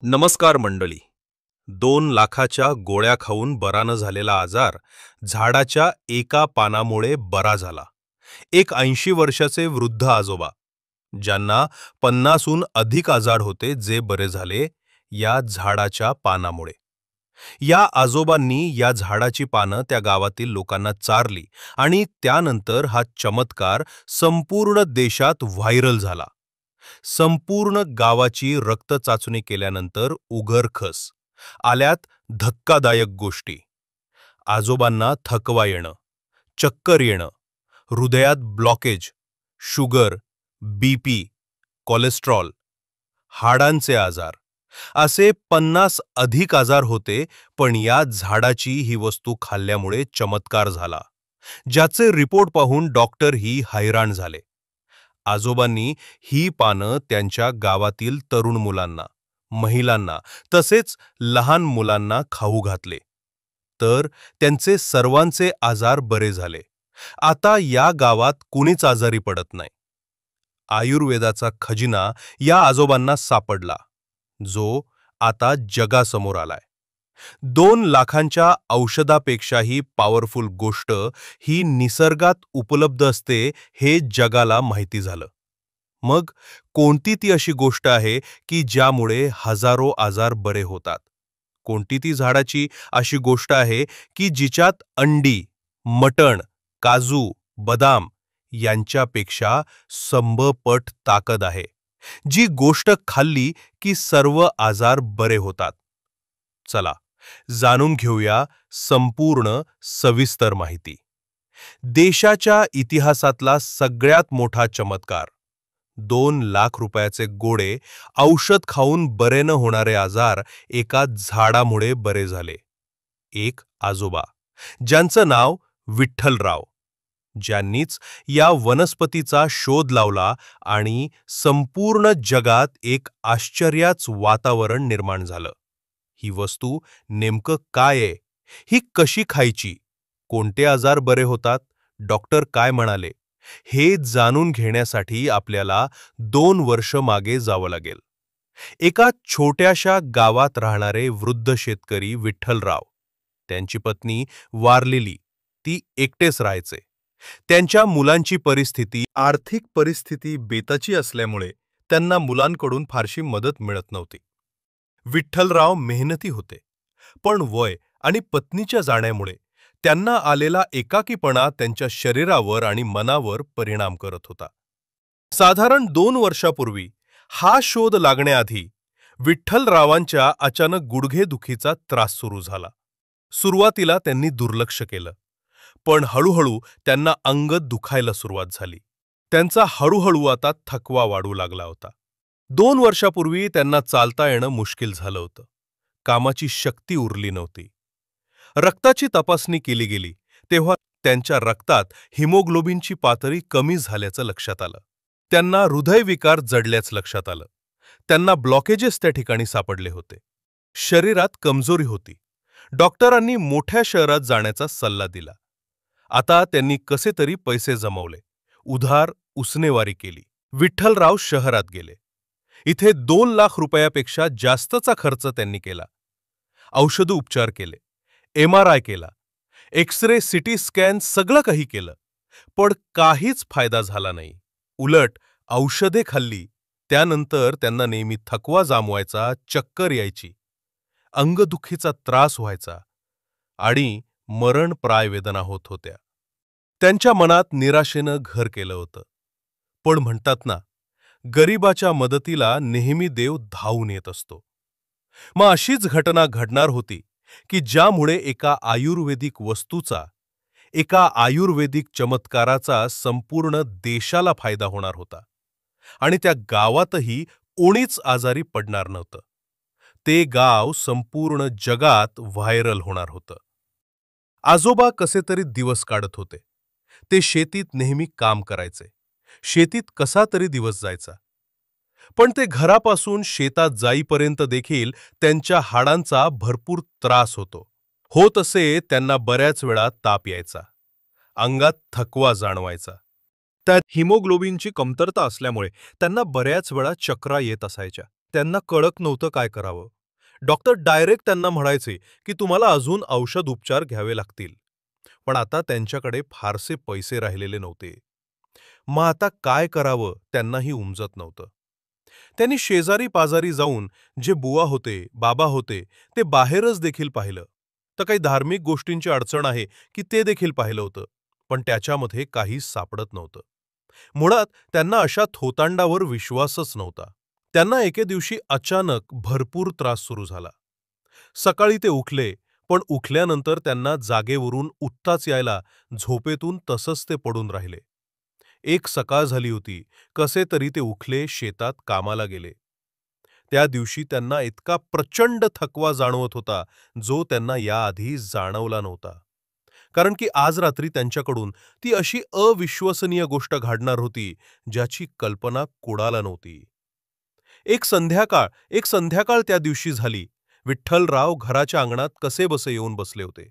नमस्कार मंडळी. 2 लाखाच्या गोळ्या खाऊन बरा न झालेला आजार झाडाच्या एका पानामुळे बरा झाला. एक 80 वर्षाचे वृद्ध आजोबा, ज्यांना 50हून अधिक आजार होते, जे बरे झाले या झाडाच्या पानामुळे. या आजोबांनी या झाडाची पानं त्या गावातील लोकांना चारली आणि त्यानंतर हा चमत्कार संपूर्ण देशात व्हायरल झाला. संपूर्ण गावाची रक्त चाचणी केल्यानंतर उघडकीस आल्यात धक्कादायक गोष्टी. आजोबांना थकवा येणं, चक्कर येणं, हृदयात ब्लॉकेज, शुगर, बीपी, कोलेस्ट्रॉल, हाडांचे आजार असे 50 अधिक आजार होते. पण या झाडाची ही वस्तू खाल्ल्यामुळे चमत्कार झाला, ज्याचे रिपोर्ट पाहून डॉक्टरही हैराण झाले. आजोबांनी ही पानं त्यांच्या गावातील तरुण मुलांना, महिलांना तसेच लहान मुलांना खाऊ घातले, तर त्यांचे सर्वांचे आजार बरे झाले. आता या गावात कुणीच आजारी पडत नाही. आयुर्वेदाचा खजिना या आजोबांना सापडला, जो आता जगासमोर आलाय. 2 लाखांच्या औषधापेक्षाही पॉवरफुल गोष्ट ही निसर्गात उपलब्ध असते, हे जगाला माहिती झालं. मग कोणती ती अशी गोष्ट आहे की ज्यामुळे हजारो आजार बरे होतात? कोणती ती झाडाची अशी गोष्ट आहे की जिच्यात अंडी, मटण, काजू, बदाम यांच्यापेक्षा 100 पट ताकद आहे, जी गोष्ट खाल्ली की सर्व आजार बरे होतात? चला जाणून घेऊया संपूर्ण सविस्तर माहिती. देशाच्या इतिहासातला सगळ्यात मोठा चमत्कार. 2 लाख रुपयाचे गोडे औषध खाऊन बरे न होणारे आजार एका झाडामुळे बरे झाले. एक आजोबा, ज्यांचं नाव विठ्ठलराव, ज्यांनीच या वनस्पतीचा शोध लावला आणि संपूर्ण जगात एक आश्चर्याचं वातावरण निर्माण झालं. ही वस्तू नेमकं काय आहे? ही कशी खायची? कोणते आजार बरे होतात? डॉक्टर काय म्हणाले? हे जाणून घेण्यासाठी आपल्याला 2 वर्ष मागे जावं लागेल. एका छोट्याशा गावात राहणारे वृद्ध शेतकरी विठ्ठलराव, त्यांची पत्नी वारलेली, ती एकटेच राहायचे. त्यांच्या मुलांची आर्थिक परिस्थिती बेताची असल्यामुळे त्यांना मुलांकडून फारशी मदत मिळत नव्हती. विठ्ठलराव मेहनती होते, पण वय आणि पत्नीच्या जाण्यामुळे त्यांना आलेला एकाकीपणा त्यांच्या शरीरावर आणि मनावर परिणाम करत होता. साधारण 2 वर्षापूर्वी हा शोध लागण्याआधी विठ्ठलरावांच्या अचानक गुडघेदुखीचा त्रास सुरू झाला. सुरुवातीला त्यांनी दुर्लक्ष केलं, पण हळूहळू त्यांना अंगत दुखायला सुरुवात झाली. त्यांचा हळूहळू आता थकवा वाढू लागला होता. 2 वर्षापूर्वी त्यांना चालता येणं मुश्किल झालं होतं. कामाची शक्ती उरली नव्हती. रक्ताची तपासणी केली गेली तेव्हा त्यांच्या रक्तात हिमोग्लोबिनची पातळी कमी झाल्याचं लक्षात आलं. त्यांना हृदयविकार जडल्याचं लक्षात आलं. त्यांना ब्लॉकेजेस त्या ठिकाणी सापडले होते. शरीरात कमजोरी होती. डॉक्टरांनी मोठ्या शहरात जाण्याचा सल्ला दिला. आता त्यांनी कसे तरी पैसे जमवले, उधार उसनेवारी केली. विठ्ठलराव शहरात गेले. इथे 2 लाख रुपयापेक्षा जास्तचा खर्च त्यांनी केला. औषधोपचार केले, MRI केला, एक्सरे, सिटी स्कॅन सगळं काही केलं, पण काहीच फायदा झाला नाही. उलट औषधे खाल्ली त्यानंतर त्यांना नेहमी थकवा जाणवायचा, चक्कर यायची, अंगदुखीचा त्रास व्हायचा आणि मरणप्राय वेदना होत होत्या. त्यांच्या मनात निराशेनं घर केलं होतं. पण म्हणतात ना, गरिबाच्या मदतीला नेहमी देव धावून येत असतो. मग अशीच घटना घडणार होती की ज्यामुळे एका आयुर्वेदिक वस्तूचा, एका आयुर्वेदिक चमत्काराचा संपूर्ण देशाला फायदा होणार होता आणि त्या गावातही कोणीच आजारी पडणार नव्हतं. ते गाव संपूर्ण जगात व्हायरल होणार होतं. आजोबा कसे तरी दिवस काढत होते. ते शेतीत नेहमी काम करायचे. शेतीत कसा तरी दिवस जायचा. पण ते घरापासून शेतात जाईपर्यंत देखील त्यांच्या हाडांचा भरपूर त्रास होत असे. त्यांना बऱ्याच वेळा ताप यायचा, अंगात थकवा जाणवायचा. त्यात हिमोग्लोबिनची कमतरता असल्यामुळे त्यांना बऱ्याच वेळा चक्रा येत असायच्या. त्यांना कळत नव्हतं काय करावं. डॉक्टर डायरेक्ट त्यांना म्हणायचे की तुम्हाला अजून औषध उपचार घ्यावे लागतील. पण आता त्यांच्याकडे फारसे पैसे राहिलेले नव्हते. मग आता काय करावं त्यांनाही उमजत नव्हतं. त्यांनी शेजारी पाजारी जाऊन जे बुवा होते, बाबा होते, ते बाहेरच देखील पाहिलं. तर काही धार्मिक गोष्टींची अडचण आहे की ते देखील पाहिलं होतं. पण त्याच्यामध्ये काहीच सापडत नव्हतं. मुळात त्यांना अशा थोतांडावर विश्वासच नव्हता. त्यांना एके दिवशी अचानक भरपूर त्रास सुरू झाला. सकाळी ते उठले, पण उठल्यानंतर त्यांना जागेवरून उठताच यायला, झोपेतून तसंच ते पडून राहिले. एक सकाळ झाली होती. कसे तरी ते उठले, शेतात कामाला गेले. त्या दिवशी त्यांना इतका प्रचंड थकवा जाणवत होता, जो त्यांना याआधी जाणवला नव्हता. कारण की आज रात्री त्यांच्याकडून ती अशी अविश्वसनीय गोष्ट घडणार होती, ज्याची कल्पना कुणाला नव्हती. एक संध्याकाळ त्या दिवशी झाली. विठ्ठलराव घराच्या अंगणात कसेबसे येऊन बसले होते.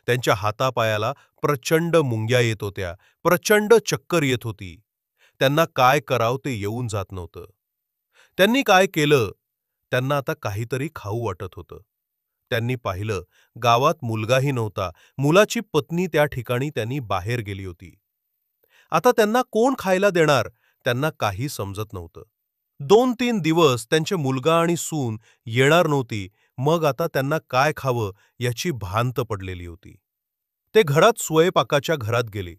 त्यांच्या हातापायाला प्रचंड मुंग्या येत होत्या, प्रचंड चक्कर येत होती. त्यांना काय करावं ते येऊन जात नव्हतं. त्यांनी काय केलं? त्यांना आता काहीतरी खाऊ वाटत होतं. त्यांनी पाहिलं, गावात मुलगाही नव्हता. मुलाची पत्नी त्या ठिकाणी त्यांनी बाहेर गेली होती. आता त्यांना कोण खायला देणार? त्यांना काही समजत नव्हतं. 2-3 दिवस त्यांचे मुलगा आणि सून येणार नव्हती. मग आता त्यांना काय खावं याची भांत पडलेली होती. ते घरात स्वयंपाकाच्या घरात गेले.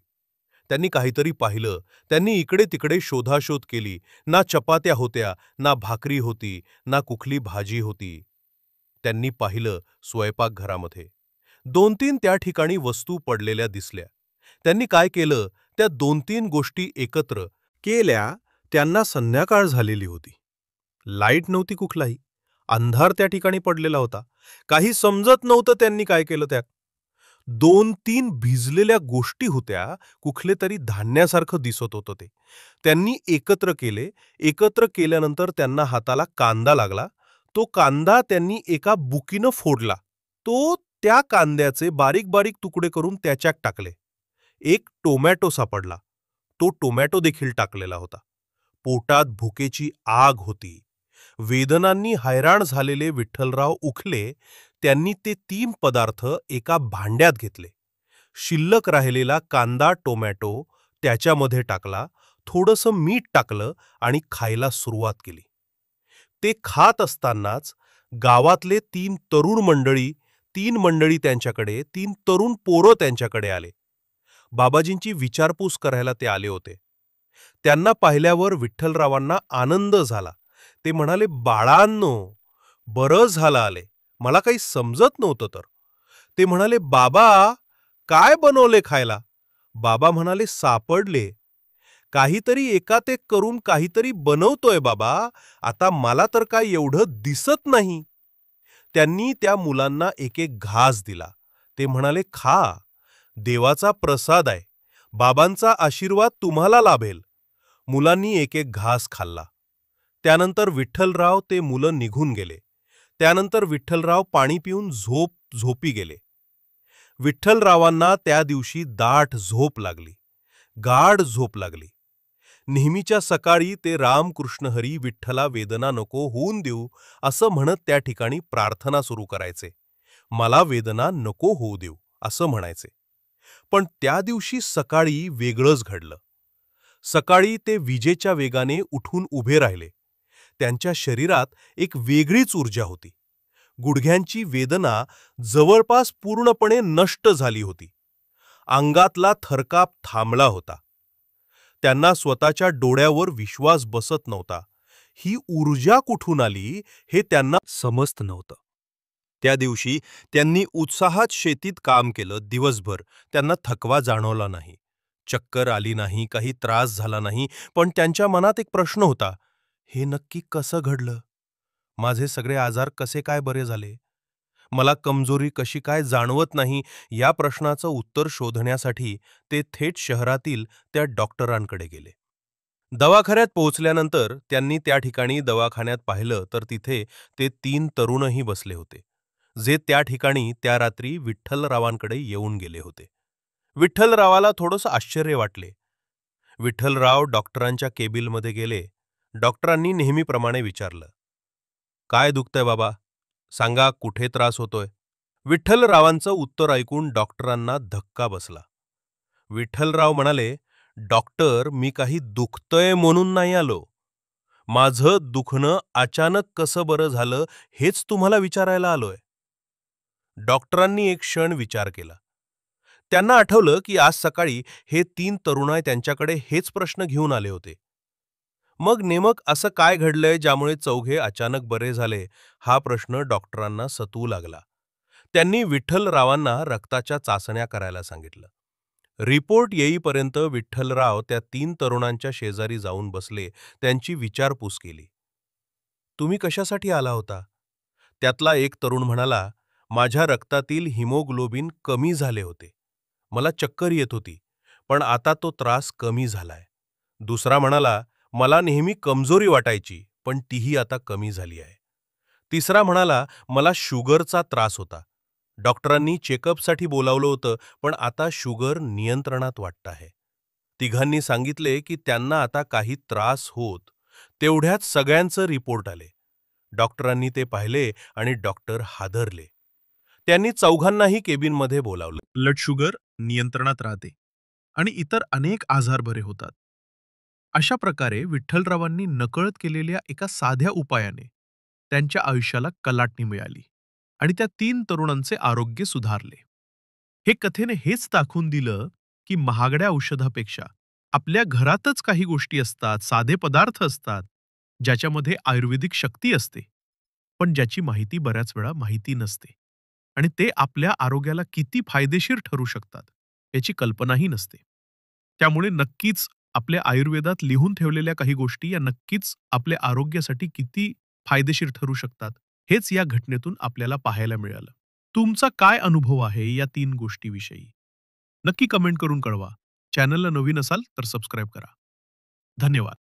त्यांनी काहीतरी पाहिलं. त्यांनी इकडे तिकडे शोधाशोध केली. ना चपात्या होत्या, ना भाकरी होती, ना कुठली भाजी होती. त्यांनी पाहिलं स्वयंपाकघरामध्ये 2-3 त्या ठिकाणी वस्तू पडलेल्या दिसल्या. त्यांनी काय केलं, त्या 2-3 गोष्टी एकत्र केल्या. त्यांना संध्याकाळ झालेली होती. लाईट नव्हती कुठलाही. अंधार त्या ठिकाणी पडलेला होता. काही समजत नव्हतं त्यांनी काय केलं त्यात. 2-3 भिजलेल्या गोष्टी होत्या. कुठले तरी धान्यासारखं दिसत होतं ते. त्यांनी एकत्र केले. एकत्र केल्यानंतर त्यांना हाताला कांदा लागला. तो कांदा त्यांनी एका बुकीनं फोडला. त्या कांद्याचे बारीक बारीक तुकडे करून त्याच्यात टाकले. एक टोमॅटो सापडला. तो टोमॅटो देखील टाकलेला होता. पोटात भुकेची आग होती. वेदनांनी हैराण झालेले विठ्ठलराव उठले. त्यांनी ते 3 पदार्थ एका भांड्यात घेतले. शिल्लक राहिलेला कांदा टोमॅटो त्याच्यामध्ये टाकला. थोडंसं मीठ टाकलं आणि खायला सुरुवात केली. ते खात असतानाच गावातले 3 मंडळी त्यांच्याकडे, 3 तरुण पोरं त्यांच्याकडे आले. बाबाजींची विचारपूस करायला ते आले होते. त्यांना पाहिल्यावर विठ्ठलरावांना आनंद झाला. ते म्हणाले, बाळांनो, बरं झालं आले. मला काही समजत नव्हतं तर. ते म्हणाले, बाबा, काय बनवले खायला? बाबा म्हणाले, सापडले. काहीतरी एकात एक करून काहीतरी बनवतोय बाबा. आता मला तर काय एवढं दिसत नाही. त्यांनी त्या मुलांना एक एक घास दिला. ते म्हणाले, खा. देवाचा प्रसाद आहे. बाबांचा आशीर्वाद तुम्हाला लाभेल. मुलांनी एक एक घास खाल्ला. त्यानंतर विठ्ठलराव ते मुलं निघून गेले. त्यानंतर विठ्ठलराव पाणी पिऊन झोपी गेले. विठ्ठलरावांना त्या दिवशी दाट झोप लागली. गाढ झोप लागली. नेहमीच्या सकाळी ते रामकृष्ण हरी विठ्ठला वेदना नको होऊन देऊ असं म्हणत त्या ठिकाणी प्रार्थना सुरू करायचे. मला वेदना नको होऊ देऊ असं म्हणायचे. पण त्या दिवशी सकाळी वेगळंच घडलं. सकाळी ते विजेच्या वेगाने उठून उभे राहिले. त्यांच्या शरीरात एक वेगळीच ऊर्जा होती. गुडघ्यांची वेदना जवळपास पूर्णपणे नष्ट झाली होती. अंगातला थरकाप थांबला होता. त्यांना स्वतःच्या डोळ्यावर विश्वास बसत नव्हता. ही ऊर्जा कुठून आली हे त्यांना समजत नव्हतं. त्या दिवशी त्यांनी उत्साहात शेतीत काम केलं दिवसभर. त्यांना थकवा जाणवला नाही. चक्कर आली नाही, काही त्रास झाला नाही. पण त्यांच्या मनात एक प्रश्न होता. हे नक्की कसं घडलं? माझे सगळे आजार कसे काय बरे झाले? मला कमजोरी कशी काय जाणवत नाही? या प्रश्नाचं उत्तर शोधण्यासाठी ते थेट शहरातील त्या डॉक्टरांकडे गेले. दवाखान्यात पोहोचल्यानंतर त्यांनी त्या ठिकाणी दवाखान्यात पाहिलं तर तिथे ते 3 तरुणही बसले होते, जे त्या ठिकाणी त्या रात्री विठ्ठलरावांकडे येऊन गेले होते. विठ्ठलरावाला थोडंसं आश्चर्य वाटले. विठ्ठलराव डॉक्टरांच्या केबिनमध्ये गेले. डॉक्टरांनी नेहमीप्रमाणे विचारलं, काय दुखतंय बाबा? सांगा कुठे त्रास होतोय? विठ्ठलरावांचं उत्तर ऐकून डॉक्टरांना धक्का बसला. विठ्ठलराव म्हणाले, "डॉक्टर, मी काही दुखतंय म्हणून नाही आलो. माझं दुखणं अचानक कसं बरं झालं हेच तुम्हाला विचारायला आलोय." डॉक्टरांनी एक क्षण विचार केला. त्यांना आठवलं की आज सकाळी हे 3 तरुणाई त्यांच्याकडे हेच प्रश्न घेऊन आले होते. मग नेमक असं काय घडलंय ज्यामुळे चौघे अचानक बरे झाले, हा प्रश्न डॉक्टरांना सतवू लागला. त्यांनी विठ्ठलरावांना रक्ताच्या चाचण्या करायला सांगितलं. रिपोर्ट येईपर्यंत विठ्ठलराव त्या 3 तरुणांच्या शेजारी जाऊन बसले, त्यांची विचारपूस केली. तुम्ही कशासाठी आला होता? त्यातला एक तरुण म्हणाला, माझ्या रक्तातील हिमोग्लोबिन कमी झाले होते. मला चक्कर येत होती, पण आता तो त्रास कमी झालाय. दुसरा म्हणाला, मला नेहमी कमजोरी वाटायची, पण तीही आता कमी झाली आहे. तिसरा म्हणाला, मला शुगरचा त्रास होता. डॉक्टरांनी चेकअपसाठी बोलावलं होतं, पण आता शुगर नियंत्रणात वाटत आहे. तिघांनी सांगितले की त्यांना आता काही त्रास होत. तेवढ्यात सगळ्यांचं रिपोर्ट आले. डॉक्टरांनी ते पाहिले आणि डॉक्टर हादरले. त्यांनी चौघांनाही केबिनमध्ये बोलावलं. ब्लड शुगर नियंत्रणात राहते आणि इतर अनेक आजार बरे होतात. अशा प्रकारे विठ्ठलरावांनी नकळत केलेल्या एका साध्या उपायाने त्यांच्या आयुष्याला कलाटणी मिळाली आणि त्या 3 तरुणांचे आरोग्य सुधारले. हे कथेने हेच दाखवून दिलं की महागड्या औषधापेक्षा आपल्या घरातच काही गोष्टी असतात, साधे पदार्थ असतात, ज्याच्यामध्ये आयुर्वेदिक शक्ती असते, पण ज्याची माहिती बऱ्याच वेळा माहिती नसते आणि ते आपल्या आरोग्याला किती फायदेशीर ठरू शकतात याची कल्पनाही नसते. त्यामुळे नक्कीच आपल्या आयुर्वेदात लिहून ठेवलेल्या काही गोष्टी या नक्कीच आपल्या आरोग्यासाठी किती फायदेशीर ठरू शकतात, हेच या घटनेतून आपल्याला पाहायला मिळालं. तुमचा काय अनुभव आहे या 3 गोष्टीविषयी? नक्की कमेंट करून कळवा. चॅनलला नवीन असाल तर सबस्क्राईब करा. धन्यवाद.